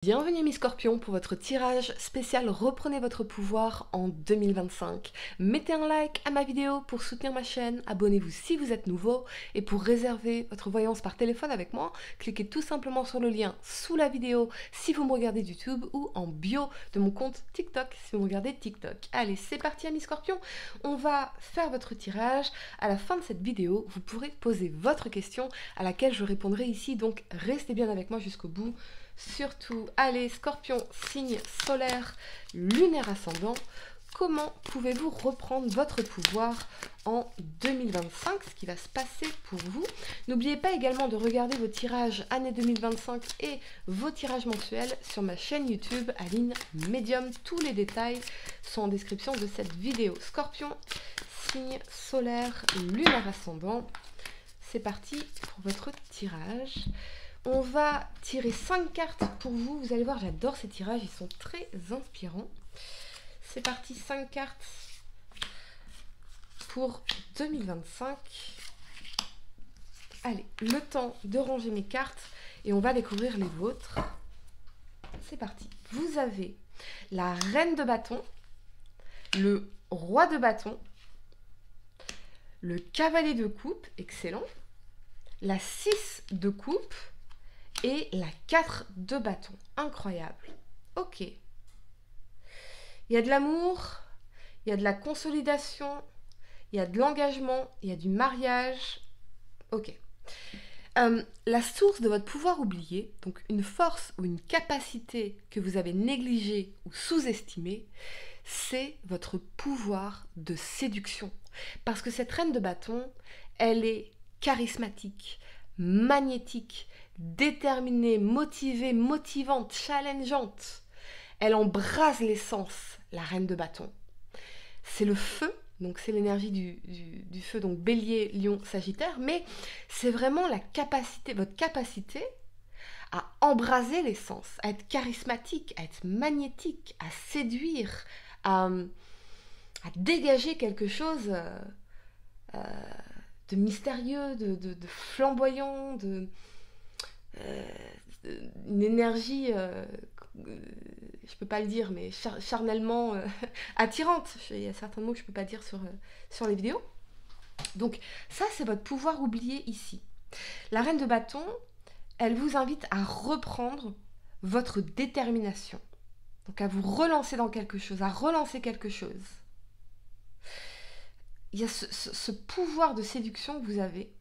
Bienvenue mes scorpions pour votre tirage spécial Reprenez votre pouvoir en 2025. Mettez un like à ma vidéo pour soutenir ma chaîne, abonnez-vous si vous êtes nouveau et pour réserver votre voyance par téléphone avec moi, cliquez tout simplement sur le lien sous la vidéo si vous me regardez YouTube ou en bio de mon compte TikTok si vous me regardez TikTok. Allez, c'est parti mes scorpions, on va faire votre tirage. À la fin de cette vidéo, vous pourrez poser votre question à laquelle je répondrai ici, donc restez bien avec moi jusqu'au bout. Surtout, allez, Scorpion, signe solaire, lunaire ascendant, comment pouvez-vous reprendre votre pouvoir en 2025, ce qui va se passer pour vous? N'oubliez pas également de regarder vos tirages année 2025 et vos tirages mensuels sur ma chaîne YouTube Aline Medium. Tous les détails sont en description de cette vidéo. Scorpion, signe solaire, lunaire ascendant, c'est parti pour votre tirage. On va tirer 5 cartes pour vous. Vous allez voir, j'adore ces tirages. Ils sont très inspirants. C'est parti, 5 cartes pour 2025. Allez, le temps de ranger mes cartes et on va découvrir les vôtres. C'est parti. Vous avez la reine de bâton, le roi de bâton, le cavalier de coupe, excellent, la 6 de coupe, et la 4 de bâton. Incroyable. Ok. Il y a de l'amour, il y a de la consolidation, il y a de l'engagement, il y a du mariage. Ok. La source de votre pouvoir oublié, donc une force ou une capacité que vous avez négligée ou sous-estimée, c'est votre pouvoir de séduction. Parce que cette reine de bâton, elle est charismatique, magnétique, déterminée, motivée, motivante, challengeante. Elle embrase l'essence, la reine de bâton. C'est le feu, donc c'est l'énergie du feu, donc bélier, lion, sagittaire, mais c'est vraiment la capacité, votre capacité à embraser l'essence, à être charismatique, à être magnétique, à séduire, à dégager quelque chose de mystérieux, de flamboyant, une énergie, je peux pas le dire, mais charnellement attirante. Il y a certains mots que je peux pas dire sur les vidéos. Donc ça, c'est votre pouvoir oublié ici. La reine de bâton, elle vous invite à reprendre votre détermination. Donc à vous relancer dans quelque chose, à relancer quelque chose. Il y a ce pouvoir de séduction que vous avez.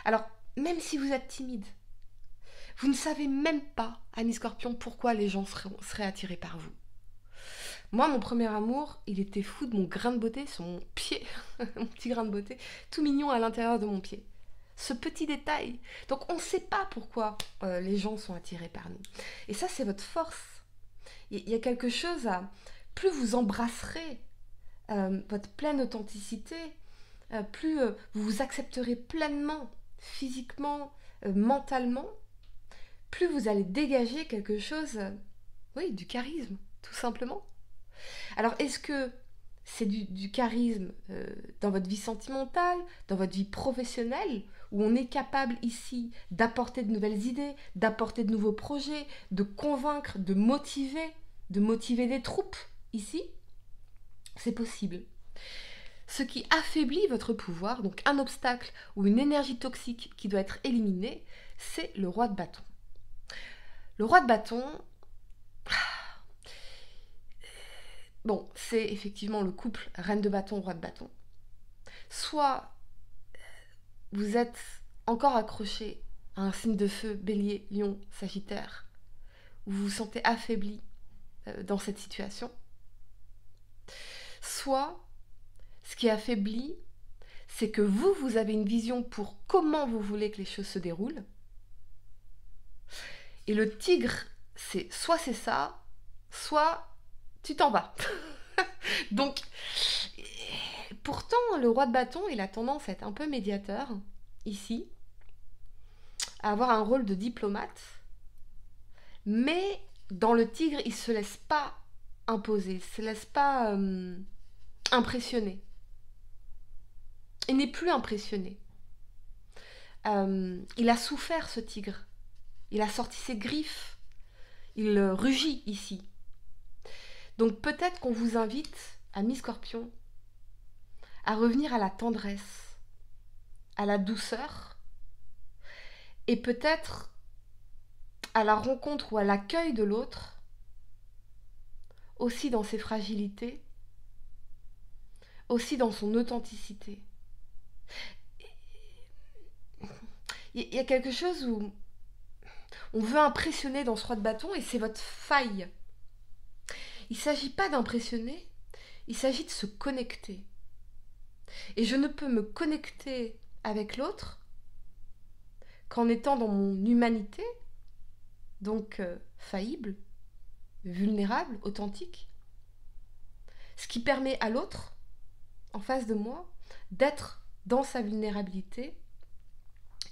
Alors, même si vous êtes timide, vous ne savez même pas, amis scorpions, pourquoi les gens seraient attirés par vous. Moi, mon premier amour, il était fou de mon grain de beauté sur mon pied. Mon petit grain de beauté, tout mignon à l'intérieur de mon pied. Ce petit détail. Donc, on ne sait pas pourquoi les gens sont attirés par nous. Et ça, c'est votre force. Il y a quelque chose à... Plus vous embrasserez votre pleine authenticité, plus vous vous accepterez pleinement, physiquement, mentalement, plus vous allez dégager quelque chose, oui, du charisme, tout simplement. Alors, est-ce que c'est du charisme dans votre vie sentimentale, dans votre vie professionnelle, où on est capable ici d'apporter de nouvelles idées, d'apporter de nouveaux projets, de convaincre, de motiver des troupes ici? C'est possible. Ce qui affaiblit votre pouvoir, donc un obstacle ou une énergie toxique qui doit être éliminée, c'est le roi de bâton. Le roi de bâton, bon, c'est effectivement le couple reine de bâton, roi de bâton. Soit vous êtes encore accroché à un signe de feu, bélier, lion, sagittaire, où vous vous sentez affaibli dans cette situation. Soit, ce qui affaiblit, c'est que vous avez une vision pour comment vous voulez que les choses se déroulent. Et le tigre, soit c'est ça, soit tu t'en vas. Donc, pourtant, le roi de bâton, il a tendance à être un peu médiateur, ici, à avoir un rôle de diplomate, mais dans le tigre, il ne se laisse pas imposer, il ne se laisse pas impressionner. Il n'est plus impressionné. Il a souffert, ce tigre. Il a sorti ses griffes. il rugit ici. Donc peut-être qu'on vous invite, amis Scorpion, à revenir à la tendresse, à la douceur, et peut-être à la rencontre ou à l'accueil de l'autre, aussi dans ses fragilités, aussi dans son authenticité. Il y a quelque chose où on veut impressionner dans ce roi de bâton et c'est votre faille. Il ne s'agit pas d'impressionner, il s'agit de se connecter. Et je ne peux me connecter avec l'autre qu'en étant dans mon humanité, donc faillible, vulnérable, authentique. Ce qui permet à l'autre, en face de moi, d'être dans sa vulnérabilité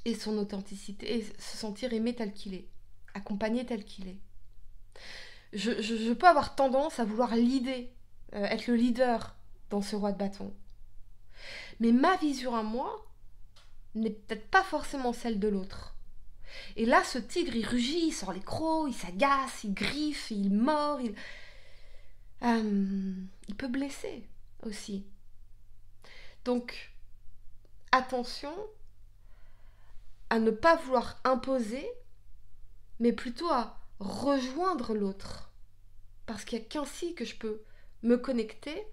et son authenticité, et se sentir aimé tel qu'il est, accompagné tel qu'il est. Je peux avoir tendance à vouloir être le leader dans ce roi de bâton. Mais ma vision à moi n'est peut-être pas forcément celle de l'autre. Et là, ce tigre, il rugit, il sort les crocs, il s'agace, il griffe, il mord, il peut blesser aussi. Donc, attention à ne pas vouloir imposer, mais plutôt à rejoindre l'autre. Parce qu'il n'y a qu'ainsi que je peux me connecter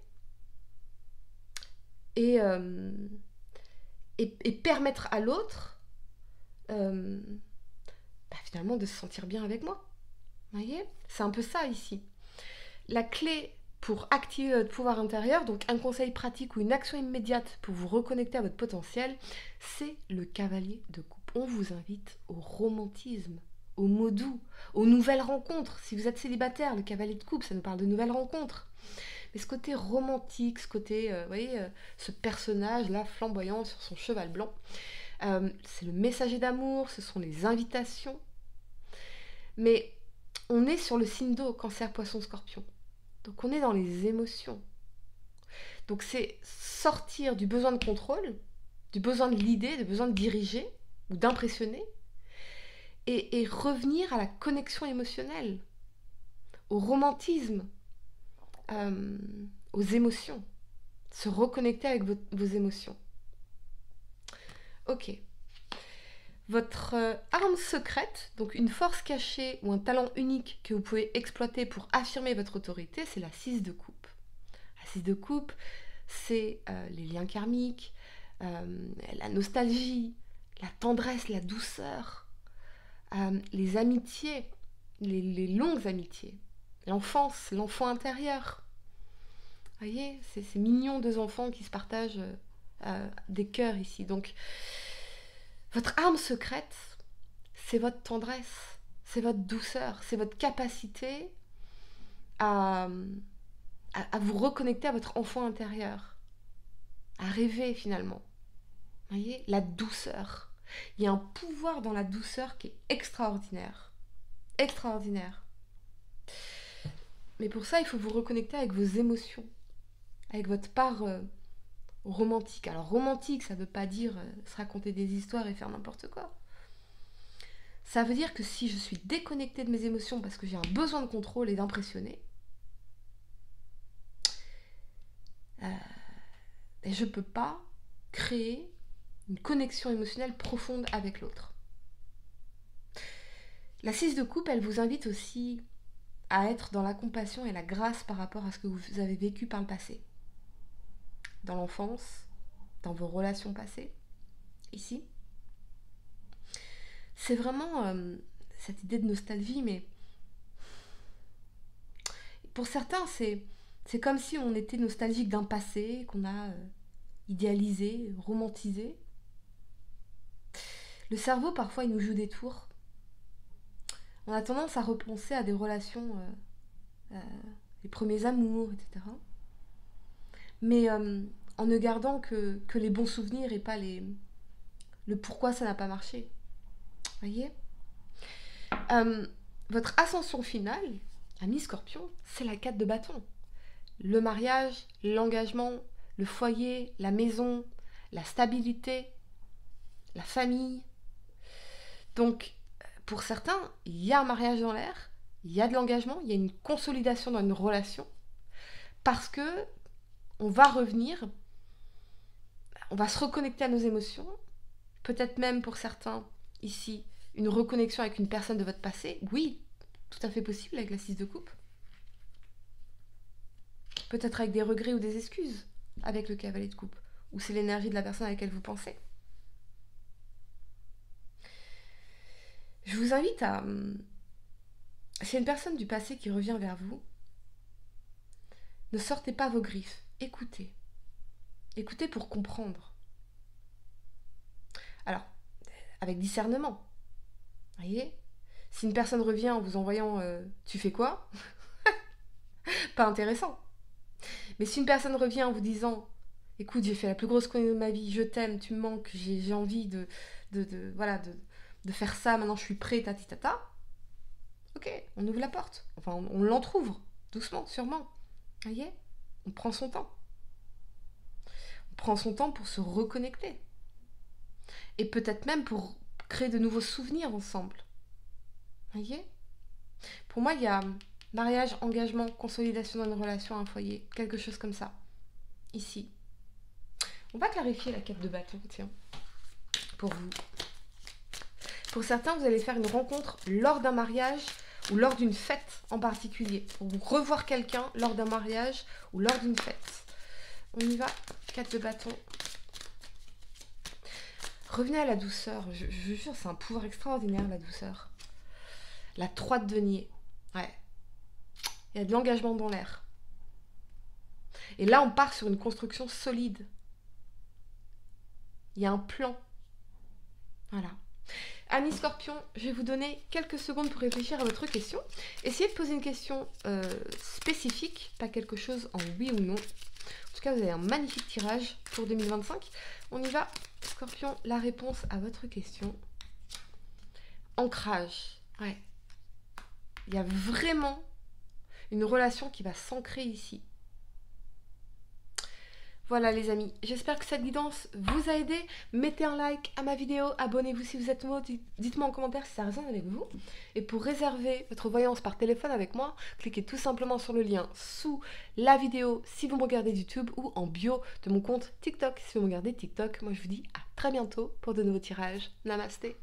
et permettre à l'autre finalement de se sentir bien avec moi. Vous voyez ? C'est un peu ça ici. La clé pour activer votre pouvoir intérieur, donc un conseil pratique ou une action immédiate pour vous reconnecter à votre potentiel, c'est le cavalier de coupe. On vous invite au romantisme, aux mots doux, aux nouvelles rencontres. Si vous êtes célibataire, le cavalier de coupe, ça nous parle de nouvelles rencontres. Mais ce côté romantique, ce côté, vous voyez, ce personnage-là flamboyant sur son cheval blanc, c'est le messager d'amour, ce sont les invitations. Mais on est sur le signe d'eau, Cancer, Poisson, Scorpion. Donc on est dans les émotions. Donc c'est sortir du besoin de contrôle, du besoin de l'idée, du besoin de diriger ou d'impressionner, et revenir à la connexion émotionnelle, au romantisme, aux émotions. Se reconnecter avec vos émotions. Ok. Votre arme secrète, donc une force cachée ou un talent unique que vous pouvez exploiter pour affirmer votre autorité, c'est la 6 de coupe. La 6 de coupe, c'est les liens karmiques, la nostalgie, la tendresse, la douceur, les amitiés, les longues amitiés, l'enfance, l'enfant intérieur. Vous voyez, c'est mignon, deux enfants qui se partagent des cœurs ici. Donc, votre arme secrète, c'est votre tendresse, c'est votre douceur, c'est votre capacité à vous reconnecter à votre enfant intérieur, à rêver finalement. Vous voyez, la douceur. Il y a un pouvoir dans la douceur qui est extraordinaire. Extraordinaire. Mais pour ça, il faut vous reconnecter avec vos émotions, avec votre part romantique. Alors romantique, ça ne veut pas dire se raconter des histoires et faire n'importe quoi. Ça veut dire que si je suis déconnectée de mes émotions parce que j'ai un besoin de contrôle et d'impressionner, je ne peux pas créer une connexion émotionnelle profonde avec l'autre. La 6 de coupe, elle vous invite aussi à être dans la compassion et la grâce par rapport à ce que vous avez vécu par le passé. Dans l'enfance, dans vos relations passées, ici. C'est vraiment cette idée de nostalgie, mais pour certains, c'est comme si on était nostalgique d'un passé qu'on a idéalisé, romantisé. Le cerveau, parfois, il nous joue des tours. On a tendance à repenser à des relations, les premiers amours, etc. Mais en ne gardant que les bons souvenirs et pas le pourquoi ça n'a pas marché. Voyez ? Votre ascension finale, ami Scorpion, c'est la 4 de bâton. Le mariage, l'engagement, le foyer, la maison, la stabilité, la famille. Donc, pour certains, il y a un mariage dans l'air, il y a de l'engagement, il y a une consolidation dans une relation, parce que on va revenir, on va se reconnecter à nos émotions, peut-être même pour certains ici, une reconnexion avec une personne de votre passé, oui, tout à fait possible avec la 6 de coupe. Peut-être avec des regrets ou des excuses avec le cavalier de coupe, ou c'est l'énergie de la personne à laquelle vous pensez. Je vous invite à... C'est une personne du passé qui revient vers vous. Ne sortez pas vos griffes, écoutez. Écoutez pour comprendre. Alors, avec discernement. Vous voyez ? Si une personne revient en vous envoyant tu fais quoi ? Pas intéressant. Mais si une personne revient en vous disant écoute, j'ai fait la plus grosse connerie de ma vie, je t'aime, tu me manques, j'ai envie de faire ça, maintenant je suis prêt, tata. Ok, on ouvre la porte. Enfin, on l'entrouvre, doucement, sûrement. Vous voyez ? On prend son temps. On prend son temps pour se reconnecter. Et peut-être même pour créer de nouveaux souvenirs ensemble. Vous voyez ? Pour moi, il y a mariage, engagement, consolidation dans une relation, un foyer, quelque chose comme ça. Ici. On va clarifier la 4 de bâton, tiens, pour vous. Pour certains, vous allez faire une rencontre lors d'un mariage ou lors d'une fête en particulier. Pour vous revoir quelqu'un lors d'un mariage ou lors d'une fête. On y va, 4 de bâton. Revenez à la douceur. Je vous jure, c'est un pouvoir extraordinaire, la douceur. La 3 de denier. Ouais. Il y a de l'engagement dans l'air. Et là, on part sur une construction solide. Il y a un plan. Voilà. Amis Scorpion, je vais vous donner quelques secondes pour réfléchir à votre question. Essayez de poser une question spécifique, pas quelque chose en oui ou non. En tout cas, vous avez un magnifique tirage pour 2025. On y va. Scorpion, la réponse à votre question. Ancrage. Ouais. Il y a vraiment une relation qui va s'ancrer ici. Voilà les amis, j'espère que cette guidance vous a aidé. Mettez un like à ma vidéo, abonnez-vous si vous êtes nouveau, dites-moi en commentaire si ça résonne avec vous. Et pour réserver votre voyance par téléphone avec moi, cliquez tout simplement sur le lien sous la vidéo si vous me regardez YouTube ou en bio de mon compte TikTok si vous me regardez TikTok. Moi je vous dis à très bientôt pour de nouveaux tirages. Namasté.